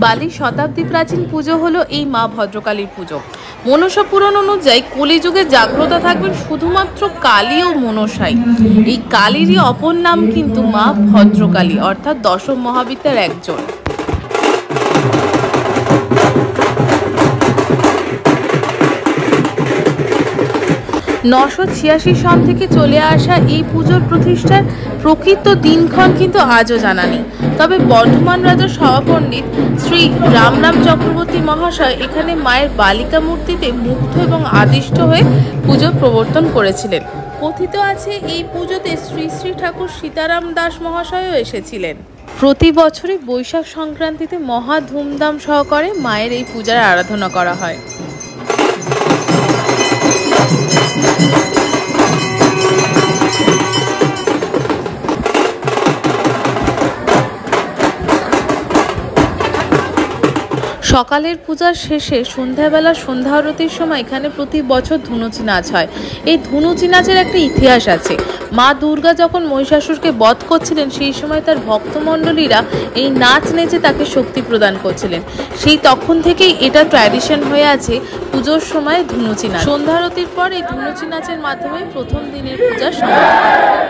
বালির শতাব্দী প্রাচীন পুজো হলো এই মা ভদ্রকালীর পুজো। মনসা পুরাণ অনুযায়ী কলিযুগে জাগ্রত থাকবেন শুধুমাত্র কালী ও মনসাই। এই কালীরই অপর নাম কিন্তু মা ভদ্রকালী, অর্থাৎ দশম মহাবিদ্যার একজন। 986 সন থেকে চলে আসা এই পুজোর প্রতিষ্ঠার প্রকৃত দিনক্ষণ কিন্তু আজও জানা নেই। তবে বর্ধমান রাজার সভাপণ্ডিত শ্রী রামনাম চক্রবর্তী মহাশয় এখানে মায়ের বালিকা মূর্তিতে মুগ্ধ এবং আদিষ্ট হয়ে পুজো প্রবর্তন করেছিলেন। কথিত আছে এই পুজোতে শ্রী শ্রী ঠাকুর সীতারাম দাস মহাশয়ও এসেছিলেন। প্রতি বছরই বৈশাখ সংক্রান্তিতে মহা ধুমধাম সহকারে মায়ের এই পূজার আরাধনা করা হয়। সকালের পূজার শেষে সন্ধ্যাবেলা সন্ধ্যা আরতির সময় এখানে প্রতি বছর ধুনুচি নাচ হয়। এই ধুনুচি নাচের একটা ইতিহাস আছে। মা দুর্গা যখন মহিষাসুরকে বধ করছিলেন সেই সময় তার ভক্তমণ্ডলীরা এই নাচ নেচে তাকে শক্তি প্রদান করছিলেন। সেই তখন থেকেই এটা ট্র্যাডিশন হয়ে আছে পুজোর সময় ধুনুচি নাচ। সন্ধ্যা আরতির পর এই ধুনুচি নাচের মাধ্যমে প্রথম দিনের পূজা সমাপ্ত হয়।